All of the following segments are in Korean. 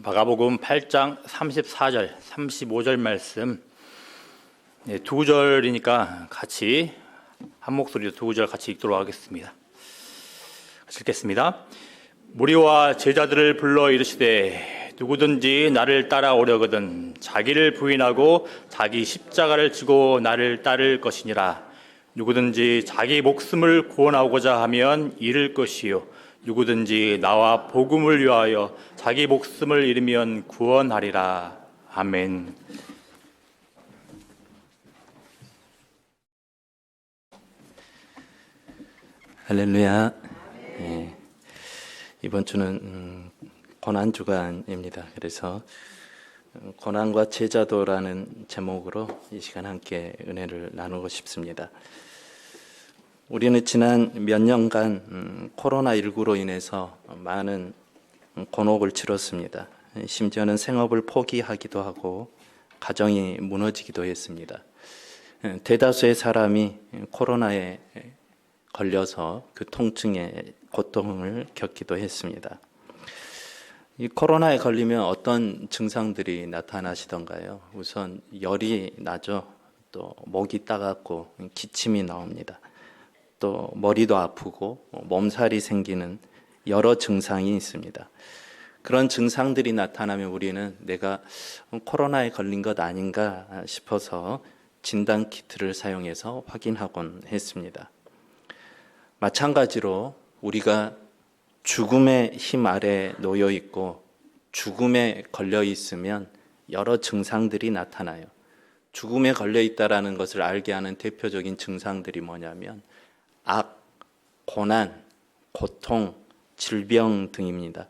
마가복음 8장 34절, 35절 말씀, 두 절이니까 같이 한 목소리로 두 절 같이 읽도록 하겠습니다. 같이 읽겠습니다. 무리와 제자들을 불러 이르시되 누구든지 나를 따라오려거든 자기를 부인하고 자기 십자가를 지고 나를 따를 것이니라. 누구든지 자기 목숨을 구원하고자 하면 잃을 것이요 누구든지 나와 복음을 위하여 자기 목숨을 잃으면 구원하리라. 아멘. 할렐루야. 네. 이번 주는 고난 주간입니다. 그래서 고난과 제자도라는 제목으로 이 시간 함께 은혜를 나누고 싶습니다. 우리는 지난 몇 년간 코로나19로 인해서 많은 곤혹을 치렀습니다. 심지어는 생업을 포기하기도 하고 가정이 무너지기도 했습니다. 대다수의 사람이 코로나에 걸려서 그 통증의 고통을 겪기도 했습니다. 이 코로나에 걸리면 어떤 증상들이 나타나시던가요? 우선 열이 나죠. 또 목이 따갑고 기침이 나옵니다. 또 머리도 아프고 몸살이 생기는 여러 증상이 있습니다. 그런 증상들이 나타나면 우리는 내가 코로나에 걸린 것 아닌가 싶어서 진단 키트를 사용해서 확인하곤 했습니다. 마찬가지로 우리가 죽음의 힘 아래 놓여 있고 죽음에 걸려 있으면 여러 증상들이 나타나요. 죽음에 걸려 있다라는 것을 알게 하는 대표적인 증상들이 뭐냐면 악, 고난, 고통, 질병 등입니다.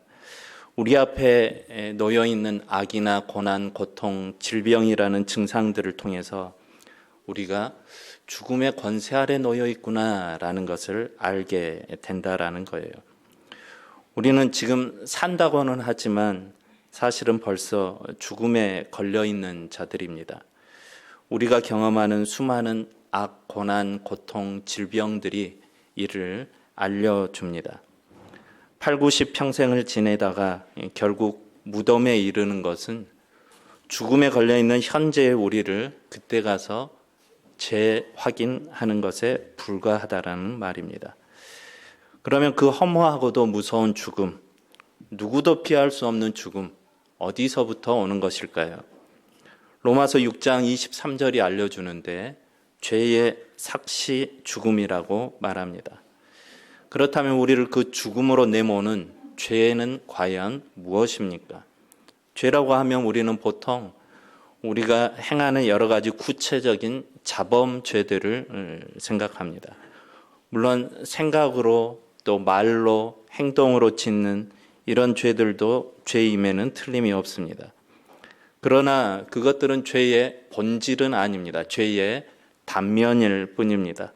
우리 앞에 놓여 있는 악이나 고난, 고통, 질병이라는 증상들을 통해서 우리가 죽음의 권세 아래 놓여 있구나라는 것을 알게 된다라는 거예요. 우리는 지금 산다고는 하지만 사실은 벌써 죽음에 걸려 있는 자들입니다. 우리가 경험하는 수많은 악, 고난, 고통, 질병들이 이를 알려줍니다. 8, 90 평생을 지내다가 결국 무덤에 이르는 것은 죽음에 걸려 있는 현재의 우리를 그때 가서 재확인하는 것에 불과하다라는 말입니다. 그러면 그 허무하고도 무서운 죽음, 누구도 피할 수 없는 죽음, 어디서부터 오는 것일까요? 로마서 6장 23절이 알려주는데 죄의 삭시 죽음이라고 말합니다. 그렇다면 우리를 그 죽음으로 내모는 죄는 과연 무엇입니까? 죄라고 하면 우리는 보통 우리가 행하는 여러 가지 구체적인 자범죄들을 생각합니다. 물론 생각으로 또 말로 행동으로 짓는 이런 죄들도 죄임에는 틀림이 없습니다. 그러나 그것들은 죄의 본질은 아닙니다. 죄의 단면일 뿐입니다.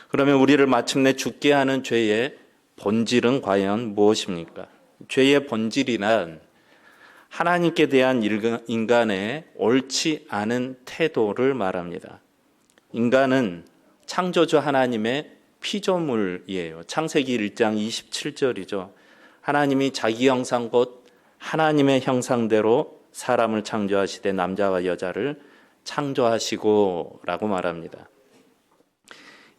그러면 우리를 마침내 죽게 하는 죄의 본질은 과연 무엇입니까? 죄의 본질이란 하나님께 대한 인간의 옳지 않은 태도를 말합니다. 인간은 창조주 하나님의 피조물이에요. 창세기 1장 27절이죠. 하나님이 자기 형상 곧 하나님의 형상대로 사람을 창조하시되 남자와 여자를 창조하시고 라고 말합니다.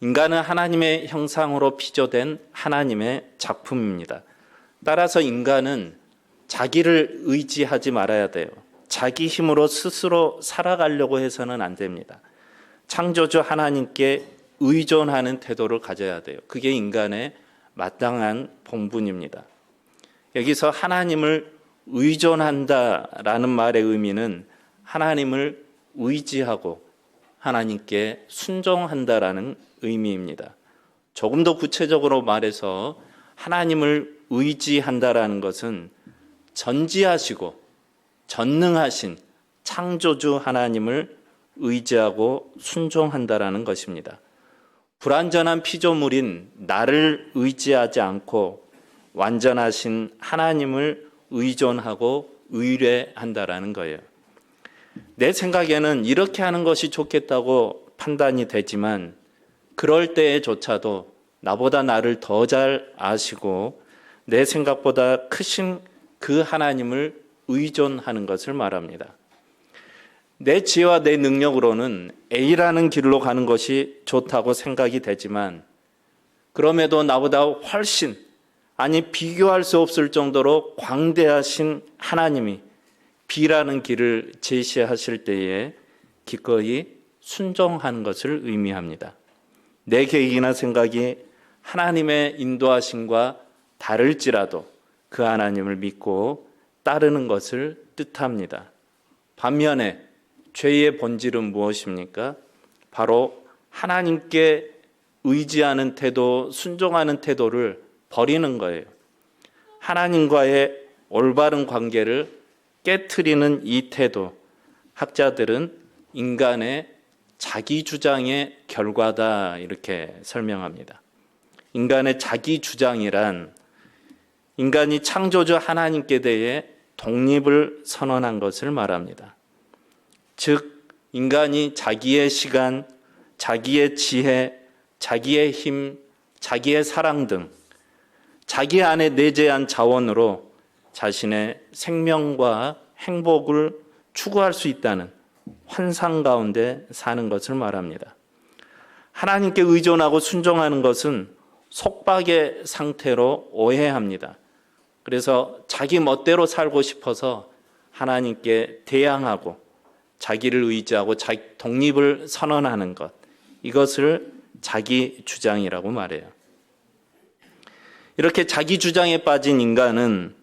인간은 하나님의 형상으로 피조된 하나님의 작품입니다. 따라서 인간은 자기를 의지하지 말아야 돼요. 자기 힘으로 스스로 살아가려고 해서는 안 됩니다. 창조주 하나님께 의존하는 태도를 가져야 돼요. 그게 인간의 마땅한 본분입니다. 여기서 하나님을 의존한다라는 말의 의미는 하나님을 의지하고 하나님께 순종한다라는 의미입니다. 조금 더 구체적으로 말해서 하나님을 의지한다라는 것은 전지하시고 전능하신 창조주 하나님을 의지하고 순종한다라는 것입니다. 불완전한 피조물인 나를 의지하지 않고 완전하신 하나님을 의존하고 의뢰한다라는 거예요. 내 생각에는 이렇게 하는 것이 좋겠다고 판단이 되지만 그럴 때에조차도 나보다 나를 더 잘 아시고 내 생각보다 크신 그 하나님을 의존하는 것을 말합니다. 내 지혜와 내 능력으로는 A라는 길로 가는 것이 좋다고 생각이 되지만 그럼에도 나보다 훨씬, 아니 비교할 수 없을 정도로 광대하신 하나님이 B라는 길을 제시하실 때에 기꺼이 순종하는 것을 의미합니다. 내 계획이나 생각이 하나님의 인도하심과 다를지라도 그 하나님을 믿고 따르는 것을 뜻합니다. 반면에 죄의 본질은 무엇입니까? 바로 하나님께 의지하는 태도, 순종하는 태도를 버리는 거예요. 하나님과의 올바른 관계를 깨트리는 이 태도, 학자들은 인간의 자기 주장의 결과다 이렇게 설명합니다. 인간의 자기 주장이란 인간이 창조주 하나님께 대해 독립을 선언한 것을 말합니다. 즉 인간이 자기의 시간, 자기의 지혜, 자기의 힘, 자기의 사랑 등 자기 안에 내재한 자원으로 자신의 생명과 행복을 추구할 수 있다는 환상 가운데 사는 것을 말합니다. 하나님께 의존하고 순종하는 것은 속박의 상태로 오해합니다. 그래서 자기 멋대로 살고 싶어서 하나님께 대항하고 자기를 의지하고 자기 독립을 선언하는 것, 이것을 자기 주장이라고 말해요. 이렇게 자기 주장에 빠진 인간은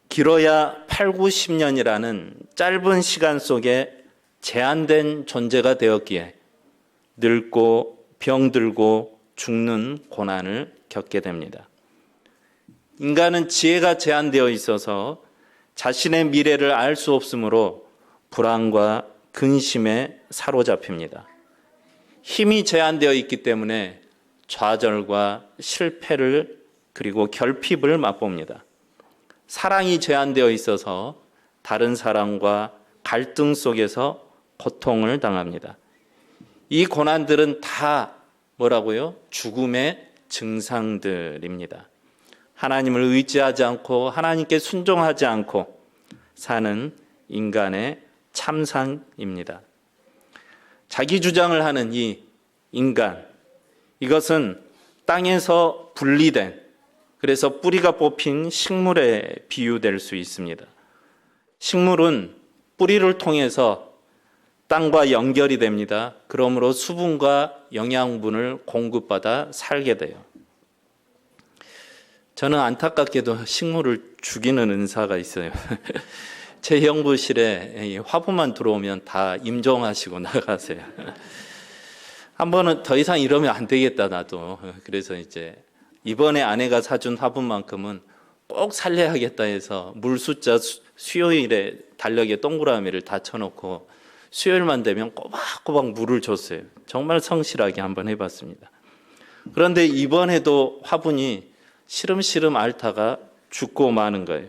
길어야 8, 90년이라는 짧은 시간 속에 제한된 존재가 되었기에 늙고 병들고 죽는 고난을 겪게 됩니다. 인간은 지혜가 제한되어 있어서 자신의 미래를 알 수 없으므로 불안과 근심에 사로잡힙니다. 힘이 제한되어 있기 때문에 좌절과 실패를 그리고 결핍을 맛봅니다. 사랑이 제한되어 있어서 다른 사람과 갈등 속에서 고통을 당합니다. 이 고난들은 다 뭐라고요? 죽음의 증상들입니다. 하나님을 의지하지 않고 하나님께 순종하지 않고 사는 인간의 참상입니다. 자기 주장을 하는 이 인간, 이것은 땅에서 분리된, 그래서 뿌리가 뽑힌 식물에 비유될 수 있습니다. 식물은 뿌리를 통해서 땅과 연결이 됩니다. 그러므로 수분과 영양분을 공급받아 살게 돼요. 저는 안타깝게도 식물을 죽이는 은사가 있어요. 제 연구실에 화분만 들어오면 다 임종하시고 나가세요. 한 번은 더 이상 이러면 안 되겠다 나도. 그래서 이제 이번에 아내가 사준 화분만큼은 꼭 살려야겠다 해서 물 숫자 수요일에 달력에 동그라미를 다 쳐놓고 수요일만 되면 꼬박꼬박 물을 줬어요. 정말 성실하게 한번 해봤습니다. 그런데 이번에도 화분이 시름시름 앓다가 죽고 마는 거예요.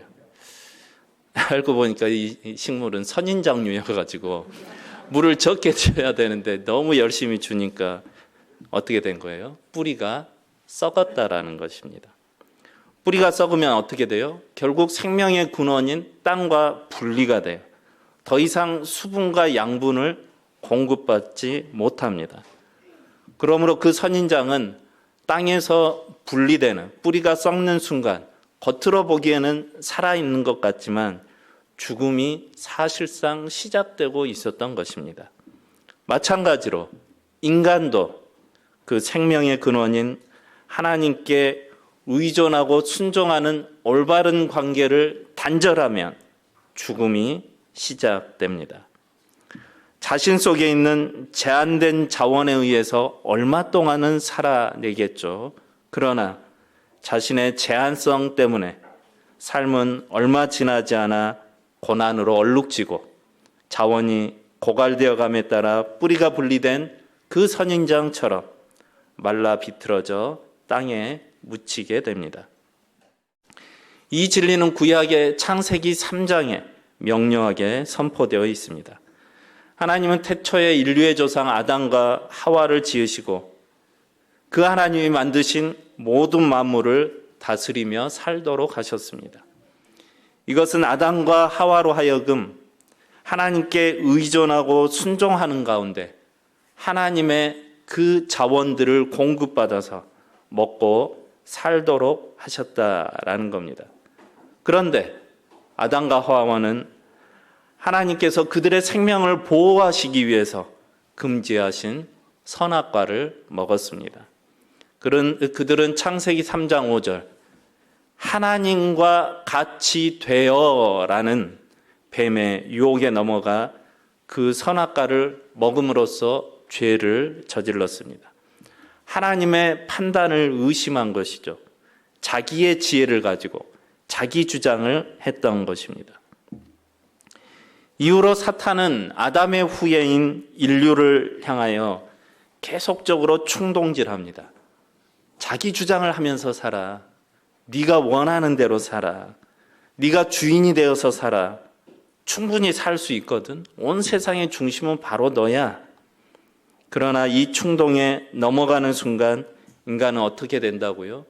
알고 보니까 이 식물은 선인장류여가지고 물을 적게 줘야 되는데 너무 열심히 주니까 어떻게 된 거예요? 뿌리가 썩었다라는 것입니다. 뿌리가 썩으면 어떻게 돼요? 결국 생명의 근원인 땅과 분리가 돼요. 더 이상 수분과 양분을 공급받지 못합니다. 그러므로 그 선인장은 땅에서 분리되는, 뿌리가 썩는 순간 겉으로 보기에는 살아있는 것 같지만 죽음이 사실상 시작되고 있었던 것입니다. 마찬가지로 인간도 그 생명의 근원인 하나님께 의존하고 순종하는 올바른 관계를 단절하면 죽음이 시작됩니다. 자신 속에 있는 제한된 자원에 의해서 얼마 동안은 살아내겠죠. 그러나 자신의 제한성 때문에 삶은 얼마 지나지 않아 고난으로 얼룩지고 자원이 고갈되어 감에 따라 뿌리가 분리된 그 선인장처럼 말라 비틀어져 땅에 묻히게 됩니다. 이 진리는 구약의 창세기 3장에 명료하게 선포되어 있습니다. 하나님은 태초에 인류의 조상 아담과 하와를 지으시고 그 하나님이 만드신 모든 만물을 다스리며 살도록 하셨습니다. 이것은 아담과 하와로 하여금 하나님께 의존하고 순종하는 가운데 하나님의 그 자원들을 공급받아서 먹고 살도록 하셨다라는 겁니다. 그런데 아담과 하와는 하나님께서 그들의 생명을 보호하시기 위해서 금지하신 선악과를 먹었습니다. 그들은 창세기 3장 5절 하나님과 같이 되어라는 뱀의 유혹에 넘어가 그 선악과를 먹음으로써 죄를 저질렀습니다. 하나님의 판단을 의심한 것이죠. 자기의 지혜를 가지고 자기 주장을 했던 것입니다. 이후로 사탄은 아담의 후예인 인류를 향하여 계속적으로 충동질합니다. 자기 주장을 하면서 살아. 네가 원하는 대로 살아. 네가 주인이 되어서 살아. 충분히 살 수 있거든. 온 세상의 중심은 바로 너야. 그러나 이 충동에 넘어가는 순간 인간은 어떻게 된다고요?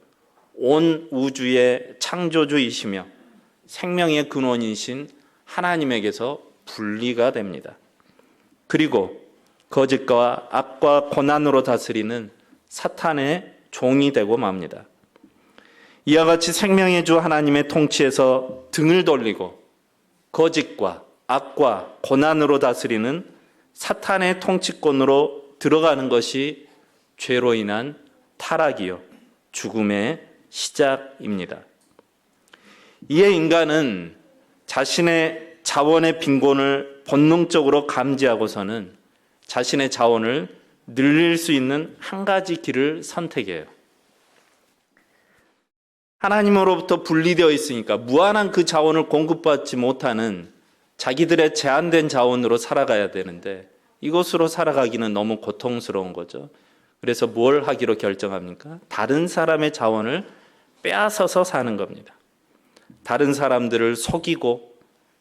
온 우주의 창조주이시며 생명의 근원이신 하나님에게서 분리가 됩니다. 그리고 거짓과 악과 고난으로 다스리는 사탄의 종이 되고 맙니다. 이와 같이 생명의 주 하나님의 통치에서 등을 돌리고 거짓과 악과 고난으로 다스리는 사탄의 통치권으로 들어가는 것이 죄로 인한 타락이요 죽음의 시작입니다. 이에 인간은 자신의 자원의 빈곤을 본능적으로 감지하고서는 자신의 자원을 늘릴 수 있는 한 가지 길을 선택해요. 하나님으로부터 분리되어 있으니까 무한한 그 자원을 공급받지 못하는 자기들의 제한된 자원으로 살아가야 되는데 이것으로 살아가기는 너무 고통스러운 거죠. 그래서 뭘 하기로 결정합니까? 다른 사람의 자원을 빼앗아서 사는 겁니다. 다른 사람들을 속이고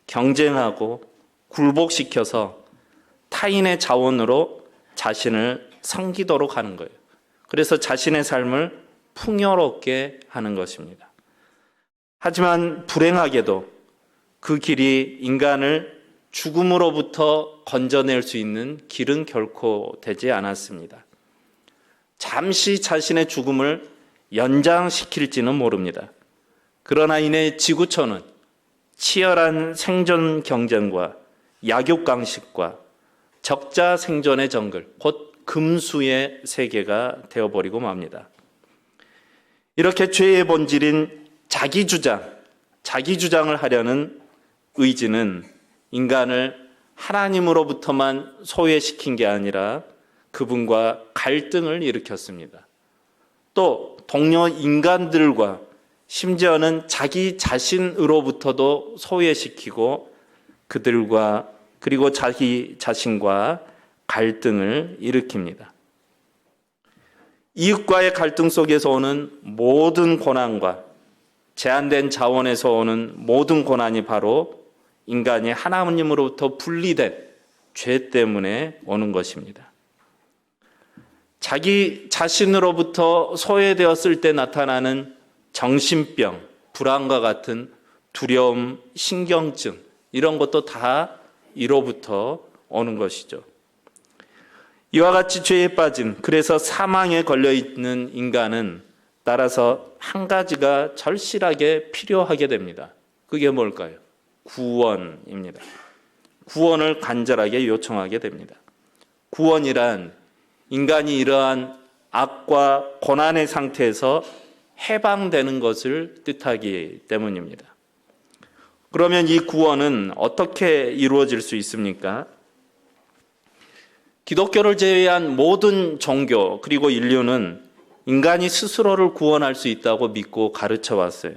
경쟁하고 굴복시켜서 타인의 자원으로 자신을 섬기도록 하는 거예요. 그래서 자신의 삶을 풍요롭게 하는 것입니다. 하지만 불행하게도 그 길이 인간을 죽음으로부터 건져낼 수 있는 길은 결코 되지 않았습니다. 잠시 자신의 죽음을 연장시킬지는 모릅니다. 그러나 이내 지구촌은 치열한 생존 경쟁과 약육강식과 적자 생존의 정글, 곧 금수의 세계가 되어버리고 맙니다. 이렇게 죄의 본질인 자기 주장을 하려는 의지는 인간을 하나님으로부터만 소외시킨 게 아니라 그분과 갈등을 일으켰습니다. 또 동료 인간들과 심지어는 자기 자신으로부터도 소외시키고 그들과 그리고 자기 자신과 갈등을 일으킵니다. 이웃과의 갈등 속에서 오는 모든 고난과 제한된 자원에서 오는 모든 고난이 바로 인간이 하나님으로부터 분리된 죄 때문에 오는 것입니다. 자기 자신으로부터 소외되었을 때 나타나는 정신병, 불안과 같은 두려움, 신경증 이런 것도 다 이로부터 오는 것이죠. 이와 같이 죄에 빠진, 그래서 사망에 걸려있는 인간은 따라서 한 가지가 절실하게 필요하게 됩니다. 그게 뭘까요? 구원입니다. 구원을 간절하게 요청하게 됩니다. 구원이란 인간이 이러한 악과 고난의 상태에서 해방되는 것을 뜻하기 때문입니다. 그러면 이 구원은 어떻게 이루어질 수 있습니까? 기독교를 제외한 모든 종교 그리고 인류는 인간이 스스로를 구원할 수 있다고 믿고 가르쳐 왔어요.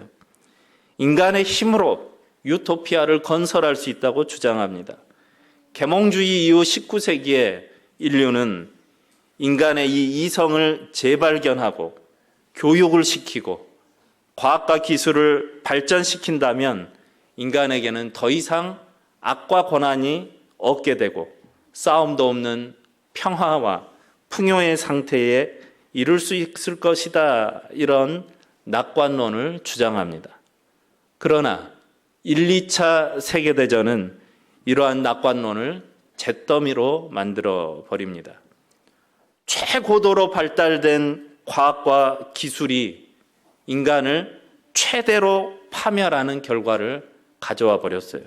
인간의 힘으로 유토피아를 건설할 수 있다고 주장합니다. 계몽주의 이후 19세기에 인류는 인간의 이 이성을 재발견하고 교육을 시키고 과학과 기술을 발전시킨다면 인간에게는 더 이상 악과 고난이 없게 되고 싸움도 없는 평화와 풍요의 상태에 이룰 수 있을 것이다. 이런 낙관론을 주장합니다. 그러나 1, 2차 세계대전은 이러한 낙관론을 잿더미로 만들어 버립니다. 최고도로 발달된 과학과 기술이 인간을 최대로 파멸하는 결과를 가져와 버렸어요.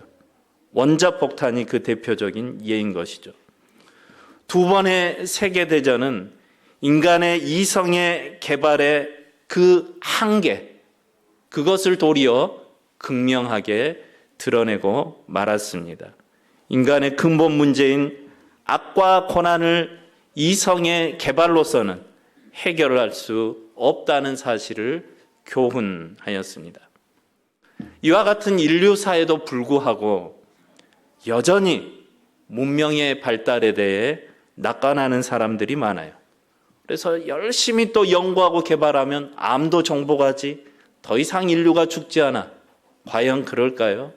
원자폭탄이 그 대표적인 예인 것이죠. 두 번의 세계대전은 인간의 이성의 개발의 그 한계, 그것을 도리어 극명하게 드러내고 말았습니다. 인간의 근본 문제인 악과 고난을 이성의 개발로서는 해결할 수 없다는 사실을 교훈하였습니다. 이와 같은 인류사에도 불구하고 여전히 문명의 발달에 대해 낙관하는 사람들이 많아요. 그래서 열심히 또 연구하고 개발하면 암도 정복하지, 더 이상 인류가 죽지 않아. 과연 그럴까요?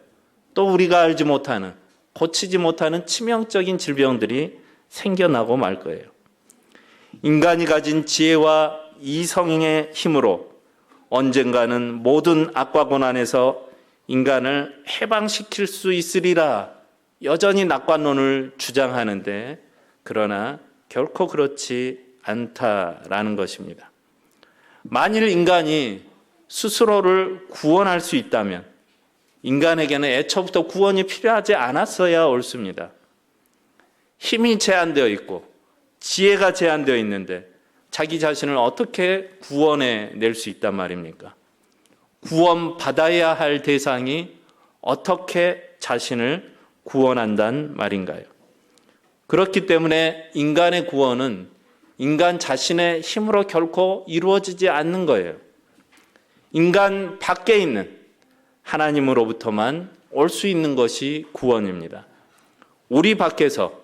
또 우리가 알지 못하는, 고치지 못하는 치명적인 질병들이 생겨나고 말 거예요. 인간이 가진 지혜와 이성의 힘으로 언젠가는 모든 악과 고난에서 인간을 해방시킬 수 있으리라 여전히 낙관론을 주장하는데, 그러나 결코 그렇지 않다라는 것입니다. 만일 인간이 스스로를 구원할 수 있다면 인간에게는 애초부터 구원이 필요하지 않았어야 옳습니다. 힘이 제한되어 있고 지혜가 제한되어 있는데 자기 자신을 어떻게 구원해 낼 수 있단 말입니까? 구원받아야 할 대상이 어떻게 자신을 구원한단 말인가요? 그렇기 때문에 인간의 구원은 인간 자신의 힘으로 결코 이루어지지 않는 거예요. 인간 밖에 있는 하나님으로부터만 올 수 있는 것이 구원입니다. 우리 밖에서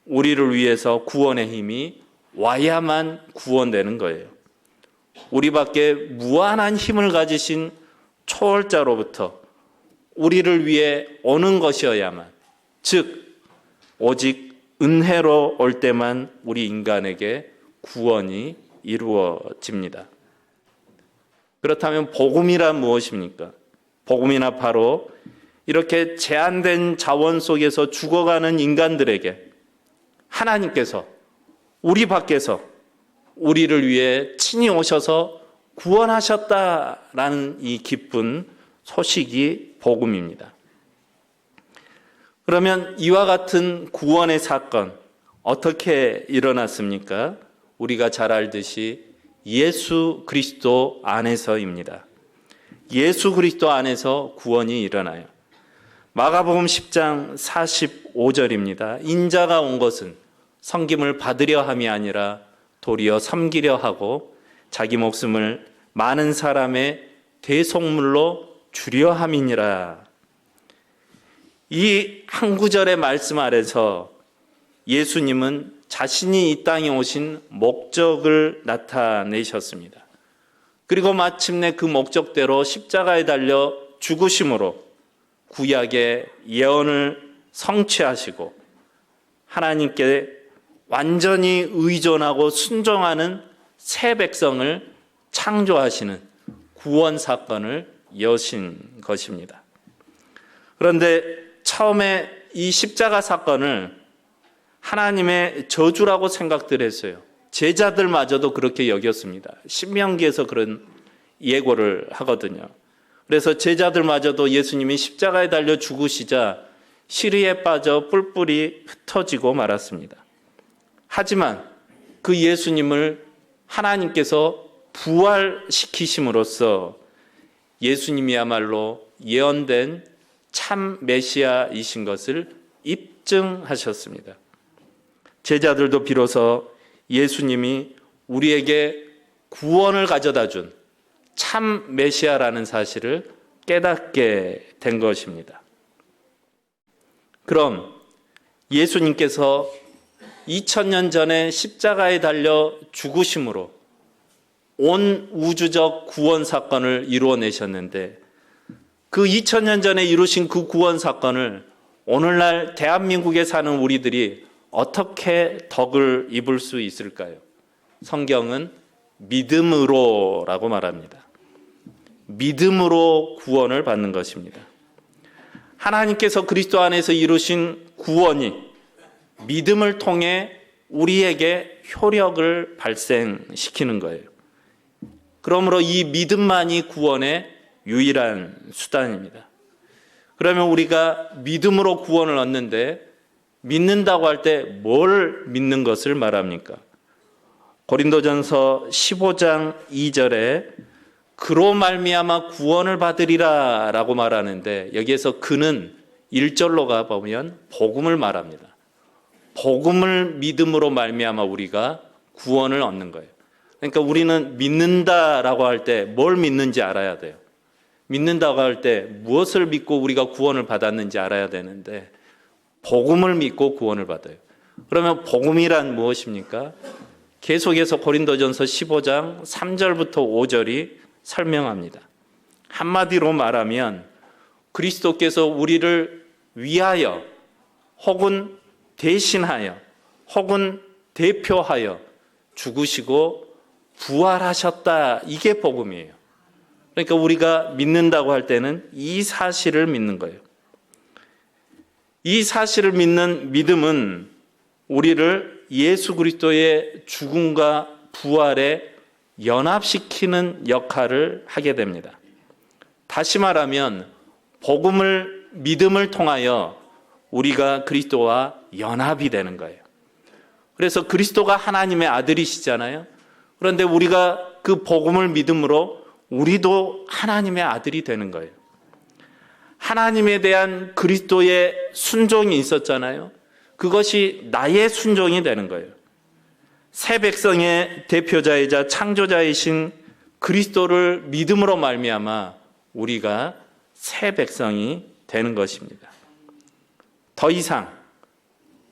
우리를 위해서 구원의 힘이 와야만 구원되는 거예요. 우리 밖에 무한한 힘을 가지신 초월자로부터 우리를 위해 오는 것이어야만, 즉 오직 은혜로 올 때만 우리 인간에게 구원이 이루어집니다. 그렇다면 복음이란 무엇입니까? 복음이나 바로 이렇게 제한된 자원 속에서 죽어가는 인간들에게 하나님께서 우리 밖에서 우리를 위해 친히 오셔서 구원하셨다라는 이 기쁜 소식이 복음입니다. 그러면 이와 같은 구원의 사건 어떻게 일어났습니까? 우리가 잘 알듯이 예수 그리스도 안에서입니다. 예수 그리스도 안에서 구원이 일어나요. 마가복음 10장 45절입니다. 인자가 온 것은 섬김을 받으려 함이 아니라 도리어 섬기려 하고 자기 목숨을 많은 사람의 대속물로 주려 함이니라. 이 한 구절의 말씀 아래서 예수님은 자신이 이 땅에 오신 목적을 나타내셨습니다. 그리고 마침내 그 목적대로 십자가에 달려 죽으심으로 구약의 예언을 성취하시고 하나님께 완전히 의존하고 순종하는 새 백성을 창조하시는 구원 사건을 여신 것입니다. 그런데 처음에 이 십자가 사건을 하나님의 저주라고 생각들 했어요. 제자들마저도 그렇게 여겼습니다. 신명기에서 그런 예고를 하거든요. 그래서 제자들마저도 예수님이 십자가에 달려 죽으시자 시리에 빠져 뿔뿔이 흩어지고 말았습니다. 하지만 그 예수님을 하나님께서 부활시키심으로써 예수님이야말로 예언된 참 메시아이신 것을 입증하셨습니다. 제자들도 비로소 예수님이 우리에게 구원을 가져다 준 참 메시아라는 사실을 깨닫게 된 것입니다. 그럼 예수님께서 2000년 전에 십자가에 달려 죽으심으로 온 우주적 구원 사건을 이루어내셨는데 그 2000년 전에 이루신 그 구원 사건을 오늘날 대한민국에 사는 우리들이 어떻게 덕을 입을 수 있을까요? 성경은 믿음으로라고 말합니다. 믿음으로 구원을 받는 것입니다. 하나님께서 그리스도 안에서 이루신 구원이 믿음을 통해 우리에게 효력을 발생시키는 거예요. 그러므로 이 믿음만이 구원의 유일한 수단입니다. 그러면 우리가 믿음으로 구원을 얻는데 믿는다고 할 때 뭘 믿는 것을 말합니까? 고린도전서 15장 2절에 그로 말미암아 구원을 받으리라 라고 말하는데 여기에서 그는 1절로 가보면 복음을 말합니다. 복음을 믿음으로 말미암아 우리가 구원을 얻는 거예요. 그러니까 우리는 믿는다라고 할 때 뭘 믿는지 알아야 돼요. 믿는다고 할 때 무엇을 믿고 우리가 구원을 받았는지 알아야 되는데 복음을 믿고 구원을 받아요. 그러면 복음이란 무엇입니까? 계속해서 고린도전서 15장 3절부터 5절이 설명합니다. 한마디로 말하면 그리스도께서 우리를 위하여 혹은 대신하여 혹은 대표하여 죽으시고 부활하셨다. 이게 복음이에요. 그러니까 우리가 믿는다고 할 때는 이 사실을 믿는 거예요. 이 사실을 믿는 믿음은 우리를 예수 그리스도의 죽음과 부활에 연합시키는 역할을 하게 됩니다. 다시 말하면 복음을 믿음을 통하여 우리가 그리스도와 연합이 되는 거예요. 그래서 그리스도가 하나님의 아들이시잖아요. 그런데 우리가 그 복음을 믿음으로 우리도 하나님의 아들이 되는 거예요. 하나님에 대한 그리스도의 순종이 있었잖아요. 그것이 나의 순종이 되는 거예요. 새 백성의 대표자이자 창조자이신 그리스도를 믿음으로 말미암아 우리가 새 백성이 되는 것입니다. 더 이상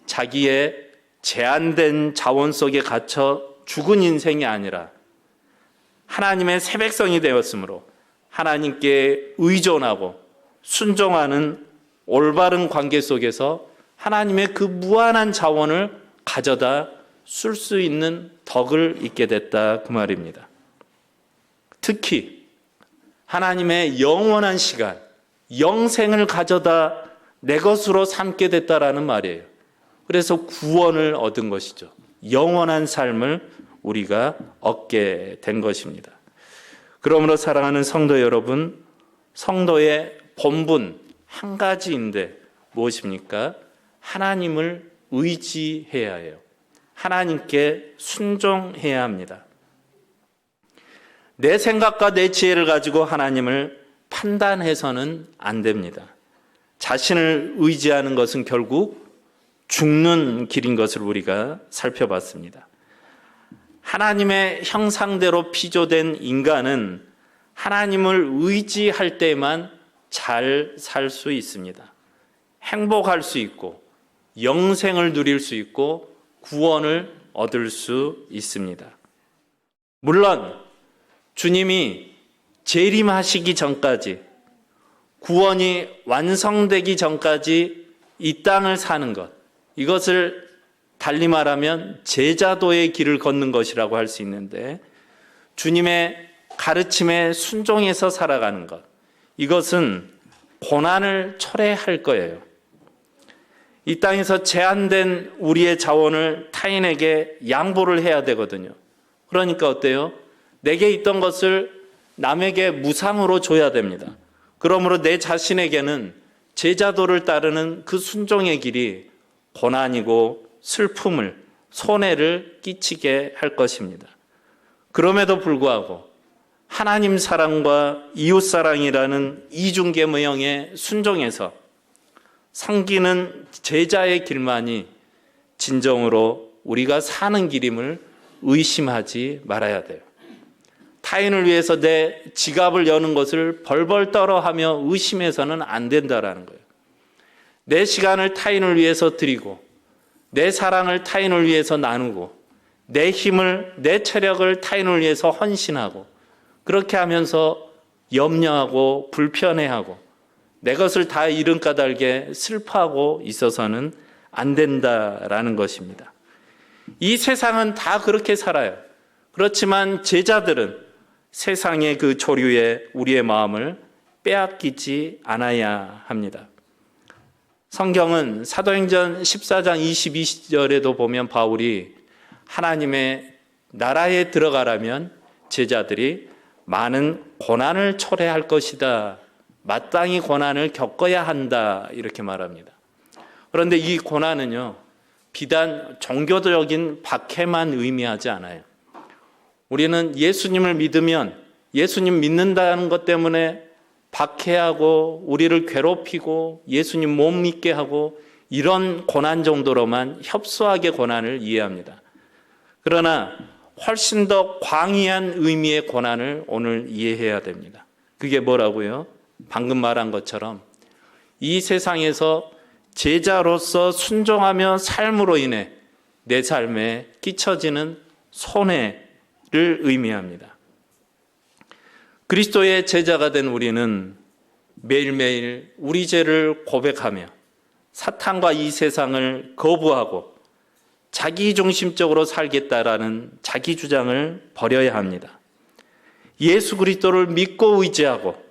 자기의 제한된 자원 속에 갇혀 죽은 인생이 아니라 하나님의 새 백성이 되었으므로 하나님께 의존하고 순종하는 올바른 관계 속에서 하나님의 그 무한한 자원을 가져다 쓸 수 있는 덕을 잊게 됐다 그 말입니다. 특히 하나님의 영원한 시간, 영생을 가져다 내 것으로 삼게 됐다라는 말이에요. 그래서 구원을 얻은 것이죠. 영원한 삶을 우리가 얻게 된 것입니다. 그러므로 사랑하는 성도 여러분, 성도의 본분 한 가지인데 무엇입니까? 하나님을 의지해야 해요. 하나님께 순종해야 합니다. 내 생각과 내 지혜를 가지고 하나님을 판단해서는 안 됩니다. 자신을 의지하는 것은 결국 죽는 길인 것을 우리가 살펴봤습니다. 하나님의 형상대로 피조된 인간은 하나님을 의지할 때만 잘 살 수 있습니다. 행복할 수 있고 영생을 누릴 수 있고 구원을 얻을 수 있습니다. 물론 주님이 재림하시기 전까지 구원이 완성되기 전까지 이 땅을 사는 것, 이것을 달리 말하면 제자도의 길을 걷는 것이라고 할 수 있는데 주님의 가르침에 순종해서 살아가는 것, 이것은 고난을 철회할 거예요. 이 땅에서 제한된 우리의 자원을 타인에게 양보를 해야 되거든요. 그러니까 어때요? 내게 있던 것을 남에게 무상으로 줘야 됩니다. 그러므로 내 자신에게는 제자도를 따르는 그 순종의 길이 고난이고 슬픔을, 손해를 끼치게 할 것입니다. 그럼에도 불구하고 하나님 사랑과 이웃 사랑이라는 이중계명에 순종해서 섬기는 제자의 길만이 진정으로 우리가 사는 길임을 의심하지 말아야 돼요. 타인을 위해서 내 지갑을 여는 것을 벌벌 떨어하며 의심해서는 안 된다라는 거예요. 내 시간을 타인을 위해서 드리고 내 사랑을 타인을 위해서 나누고 내 힘을, 내 체력을 타인을 위해서 헌신하고 그렇게 하면서 염려하고 불편해하고 내 것을 다 잃은 까닭에 슬퍼하고 있어서는 안 된다라는 것입니다. 이 세상은 다 그렇게 살아요. 그렇지만 제자들은 세상의 그 조류에 우리의 마음을 빼앗기지 않아야 합니다. 성경은 사도행전 14장 22절에도 보면 바울이 하나님의 나라에 들어가려면 제자들이 많은 고난을 초래할 것이다. 마땅히 고난을 겪어야 한다. 이렇게 말합니다. 그런데 이 고난은요, 비단 종교적인 박해만 의미하지 않아요. 우리는 예수님을 믿으면 예수님 믿는다는 것 때문에 박해하고 우리를 괴롭히고 예수님 못 믿게 하고 이런 고난 정도로만 협소하게 고난을 이해합니다. 그러나 훨씬 더 광의한 의미의 고난을 오늘 이해해야 됩니다. 그게 뭐라고요? 방금 말한 것처럼 이 세상에서 제자로서 순종하며 삶으로 인해 내 삶에 끼쳐지는 손해를 의미합니다. 그리스도의 제자가 된 우리는 매일매일 우리 죄를 고백하며 사탄과 이 세상을 거부하고 자기중심적으로 살겠다라는 자기 주장을 버려야 합니다. 예수 그리스도를 믿고 의지하고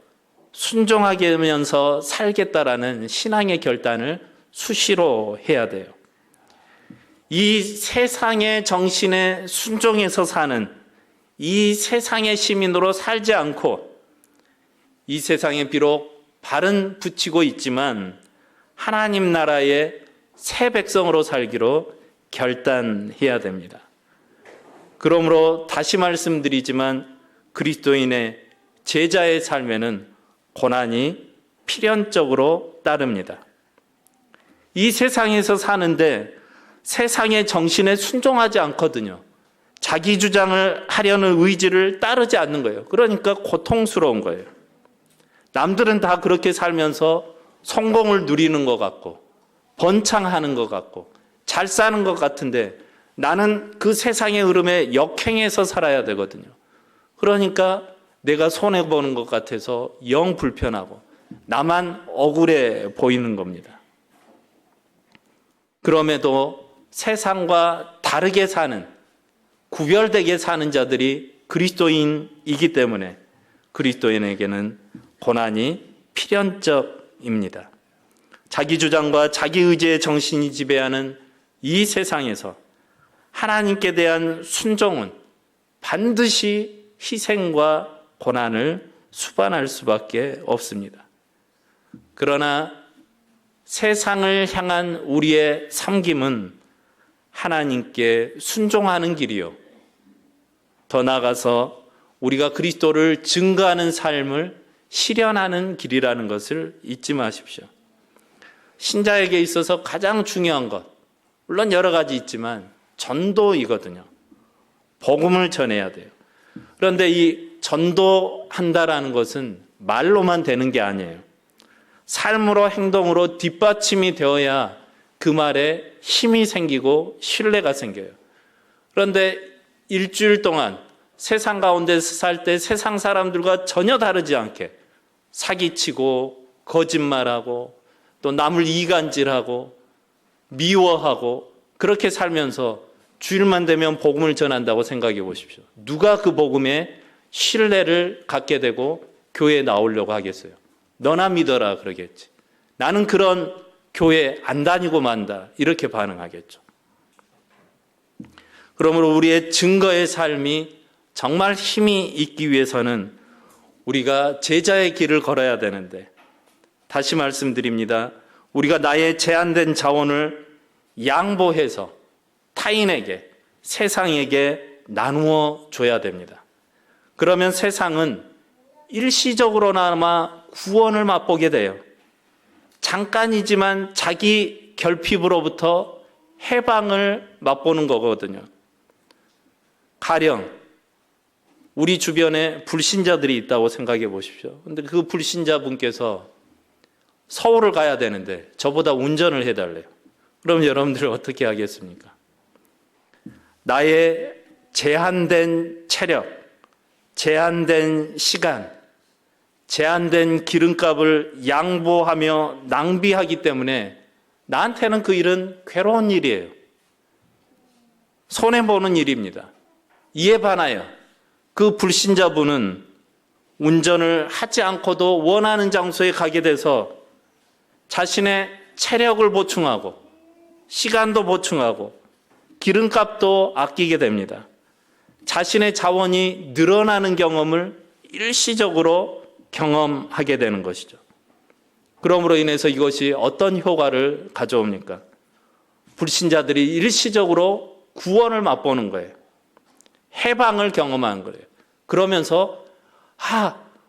순종하게 하면서 살겠다라는 신앙의 결단을 수시로 해야 돼요. 이 세상의 정신에 순종해서 사는 이 세상의 시민으로 살지 않고 이 세상에 비록 발은 붙이고 있지만 하나님 나라의 새 백성으로 살기로 결단해야 됩니다. 그러므로 다시 말씀드리지만 그리스도인의 제자의 삶에는 고난이 필연적으로 따릅니다. 이 세상에서 사는데 세상의 정신에 순종하지 않거든요. 자기 주장을 하려는 의지를 따르지 않는 거예요. 그러니까 고통스러운 거예요. 남들은 다 그렇게 살면서 성공을 누리는 것 같고 번창하는 것 같고 잘 사는 것 같은데 나는 그 세상의 흐름에 역행해서 살아야 되거든요. 그러니까 내가 손해보는 것 같아서 영 불편하고 나만 억울해 보이는 겁니다. 그럼에도 세상과 다르게 사는, 구별되게 사는 자들이 그리스도인이기 때문에 그리스도인에게는 고난이 필연적입니다. 자기 주장과 자기 의지의 정신이 지배하는 이 세상에서 하나님께 대한 순종은 반드시 희생과 고난을 수반할 수밖에 없습니다. 그러나 세상을 향한 우리의 섬김은 하나님께 순종하는 길이요. 더 나아가서 우리가 그리스도를 증거하는 삶을 실현하는 길이라는 것을 잊지 마십시오. 신자에게 있어서 가장 중요한 것, 물론 여러 가지 있지만 전도이거든요. 복음을 전해야 돼요. 그런데 이 전도한다라는 것은 말로만 되는 게 아니에요. 삶으로 행동으로 뒷받침이 되어야 그 말에 힘이 생기고 신뢰가 생겨요. 그런데 일주일 동안 세상 가운데서 살 때 세상 사람들과 전혀 다르지 않게 사기치고 거짓말하고 또 남을 이간질하고 미워하고 그렇게 살면서 주일만 되면 복음을 전한다고 생각해 보십시오. 누가 그 복음에 신뢰를 갖게 되고 교회에 나오려고 하겠어요? 너나 믿어라 그러겠지. 나는 그런 교회 안 다니고 만다 이렇게 반응하겠죠. 그러므로 우리의 증거의 삶이 정말 힘이 있기 위해서는 우리가 제자의 길을 걸어야 되는데 다시 말씀드립니다. 우리가 나의 제한된 자원을 양보해서 타인에게, 세상에게 나누어 줘야 됩니다. 그러면 세상은 일시적으로나마 구원을 맛보게 돼요. 잠깐이지만 자기 결핍으로부터 해방을 맛보는 거거든요. 가령 우리 주변에 불신자들이 있다고 생각해 보십시오. 그런데 그 불신자분께서 서울을 가야 되는데 저보다 운전을 해달래요. 그럼 여러분들 어떻게 하겠습니까? 나의 제한된 체력, 제한된 시간, 제한된 기름값을 양보하며 낭비하기 때문에 나한테는 그 일은 괴로운 일이에요. 손해보는 일입니다. 이에 반하여 그 불신자분은 운전을 하지 않고도 원하는 장소에 가게 돼서 자신의 체력을 보충하고 시간도 보충하고 기름값도 아끼게 됩니다. 자신의 자원이 늘어나는 경험을 일시적으로 경험하게 되는 것이죠. 그러므로 인해서 이것이 어떤 효과를 가져옵니까? 불신자들이 일시적으로 구원을 맛보는 거예요. 해방을 경험하는 거예요. 그러면서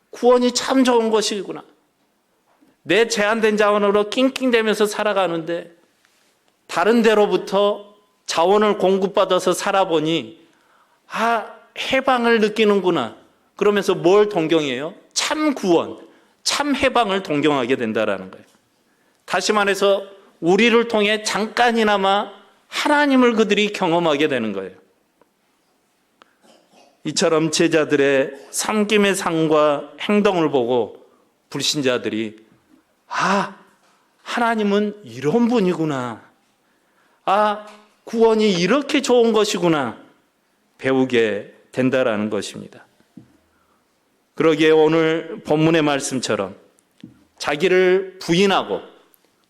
구원이 참 좋은 것이구나. 내 제한된 자원으로 낑낑대면서 살아가는데 다른 데로부터 자원을 공급받아서 살아보니 해방을 느끼는구나. 그러면서 뭘 동경해요? 참 구원, 참 해방을 동경하게 된다라는 거예요. 다시 말해서 우리를 통해 잠깐이나마 하나님을 그들이 경험하게 되는 거예요. 이처럼 제자들의 섬김의 삶과 행동을 보고 불신자들이 하나님은 이런 분이구나. 구원이 이렇게 좋은 것이구나. 배우게 된다라는 것입니다. 그러기에 오늘 본문의 말씀처럼 자기를 부인하고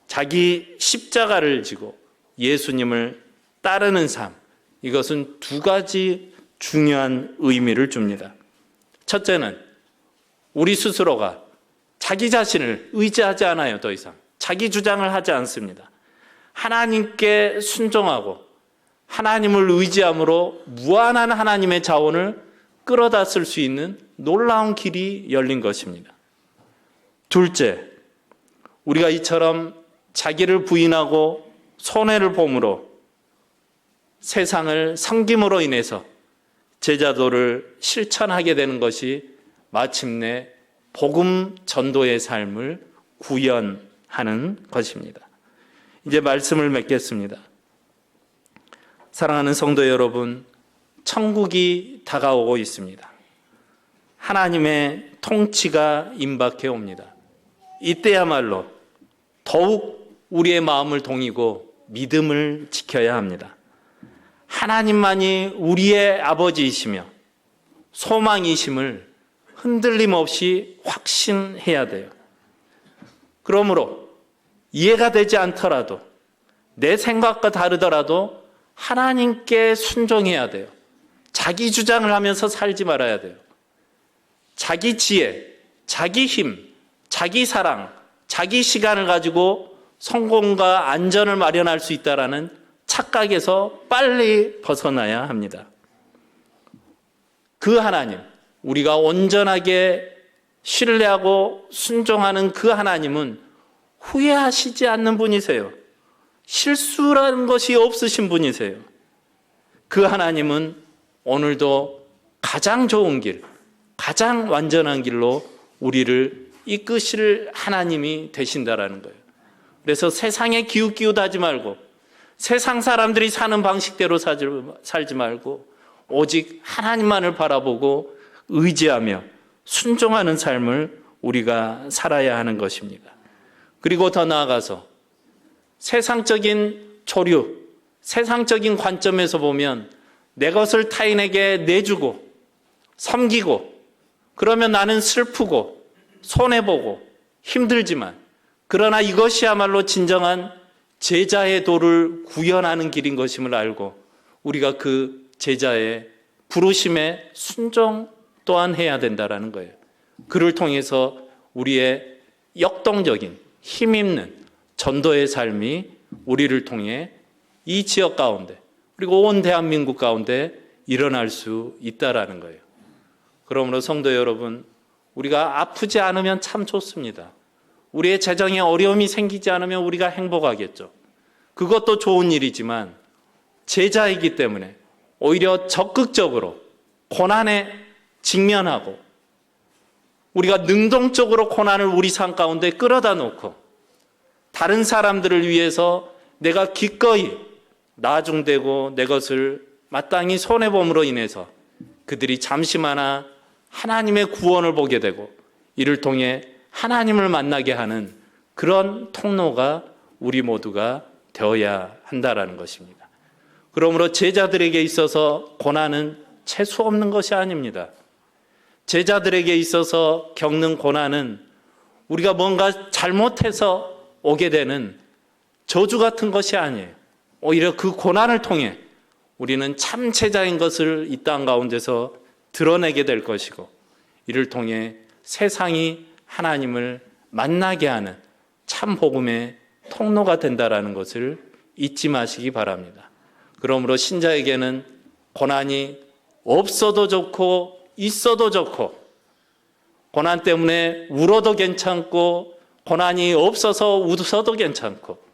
자기 십자가를 지고 예수님을 따르는 삶, 이것은 두 가지 중요한 의미를 줍니다. 첫째는 우리 스스로가 자기 자신을 의지하지 않아요. 더 이상 자기 주장을 하지 않습니다. 하나님께 순종하고 하나님을 의지함으로 무한한 하나님의 자원을 끌어다 쓸 수 있는 놀라운 길이 열린 것입니다. 둘째, 우리가 이처럼 자기를 부인하고 손해를 봄으로 세상을 섬김으로 인해서 제자도를 실천하게 되는 것이 마침내 복음 전도의 삶을 구현하는 것입니다. 이제 말씀을 맺겠습니다. 사랑하는 성도 여러분, 천국이 다가오고 있습니다. 하나님의 통치가 임박해 옵니다. 이때야말로 더욱 우리의 마음을 동이고 믿음을 지켜야 합니다. 하나님만이 우리의 아버지이시며 소망이심을 흔들림 없이 확신해야 돼요. 그러므로 이해가 되지 않더라도 내 생각과 다르더라도 하나님께 순종해야 돼요. 자기 주장을 하면서 살지 말아야 돼요. 자기 지혜, 자기 힘, 자기 사랑, 자기 시간을 가지고 성공과 안전을 마련할 수 있다라는 착각에서 빨리 벗어나야 합니다. 그 하나님, 우리가 온전하게 신뢰하고 순종하는 그 하나님은 후회하시지 않는 분이세요. 실수라는 것이 없으신 분이세요. 그 하나님은 오늘도 가장 좋은 길, 가장 완전한 길로 우리를 이끄실 하나님이 되신다라는 거예요. 그래서 세상에 기웃기웃하지 말고 세상 사람들이 사는 방식대로 살지 말고 오직 하나님만을 바라보고 의지하며 순종하는 삶을 우리가 살아야 하는 것입니다. 그리고 더 나아가서 세상적인 조류, 세상적인 관점에서 보면 내 것을 타인에게 내주고 섬기고 그러면 나는 슬프고 손해보고 힘들지만 그러나 이것이야말로 진정한 제자의 도를 구현하는 길인 것임을 알고 우리가 그 제자의 부르심에 순종 또한 해야 된다는 거예요. 그를 통해서 우리의 역동적인 힘있는 전도의 삶이 우리를 통해 이 지역 가운데 그리고 온 대한민국 가운데 일어날 수 있다라는 거예요. 그러므로 성도 여러분, 우리가 아프지 않으면 참 좋습니다. 우리의 재정에 어려움이 생기지 않으면 우리가 행복하겠죠. 그것도 좋은 일이지만 제자이기 때문에 오히려 적극적으로 고난에 직면하고 우리가 능동적으로 고난을 우리 삶 가운데 끌어다 놓고 다른 사람들을 위해서 내가 기꺼이 나중되고 내 것을 마땅히 손해봄으로 인해서 그들이 잠시마나 하나님의 구원을 보게 되고 이를 통해 하나님을 만나게 하는 그런 통로가 우리 모두가 되어야 한다라는 것입니다. 그러므로 제자들에게 있어서 고난은 재수 없는 것이 아닙니다. 제자들에게 있어서 겪는 고난은 우리가 뭔가 잘못해서 오게 되는 저주 같은 것이 아니에요. 오히려 그 고난을 통해 우리는 참 제자인 것을 이 땅 가운데서 드러내게 될 것이고, 이를 통해 세상이 하나님을 만나게 하는 참 복음의 통로가 된다라는 것을 잊지 마시기 바랍니다. 그러므로 신자에게는 고난이 없어도 좋고 있어도 좋고, 고난 때문에 울어도 괜찮고 고난이 없어서 웃어도 괜찮고,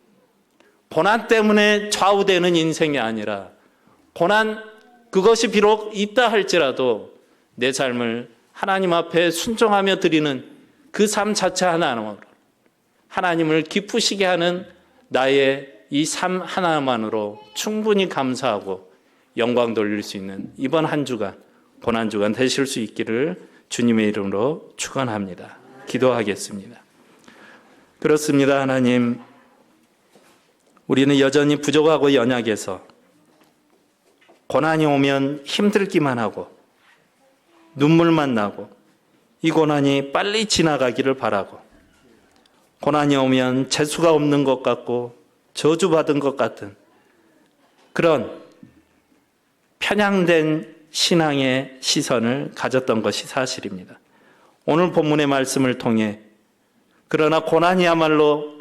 고난 때문에 좌우되는 인생이 아니라 고난 그것이 비록 있다 할지라도 내 삶을 하나님 앞에 순종하며 드리는 그 삶 자체 하나만으로 하나님을 기쁘시게 하는 나의 이 삶 하나만으로 충분히 감사하고 영광 돌릴 수 있는 이번 한 주간, 고난 주간 되실 수 있기를 주님의 이름으로 축원합니다. 기도하겠습니다. 그렇습니다. 하나님, 우리는 여전히 부족하고 연약해서 고난이 오면 힘들기만 하고 눈물만 나고 이 고난이 빨리 지나가기를 바라고, 고난이 오면 재수가 없는 것 같고 저주받은 것 같은 그런 편향된 신앙의 시선을 가졌던 것이 사실입니다. 오늘 본문의 말씀을 통해 그러나 고난이야말로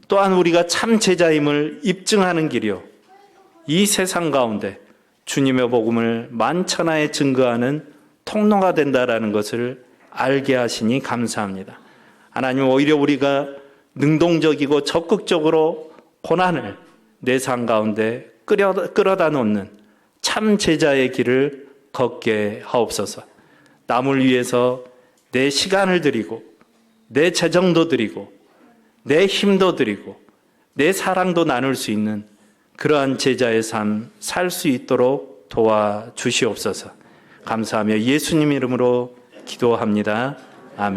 또한 우리가 참 제자임을 입증하는 길이요, 이 세상 가운데 주님의 복음을 만천하에 증거하는 통로가 된다라는 것을 알게 하시니 감사합니다. 하나님, 오히려 우리가 능동적이고 적극적으로 고난을 내 삶 가운데 끌어다 놓는 참 제자의 길을 걷게 하옵소서. 남을 위해서 내 시간을 드리고 내 재정도 드리고 내 힘도 드리고 내 사랑도 나눌 수 있는 그러한 제자의 삶 살 수 있도록 도와주시옵소서. 감사하며 예수님 이름으로 기도합니다. 아멘.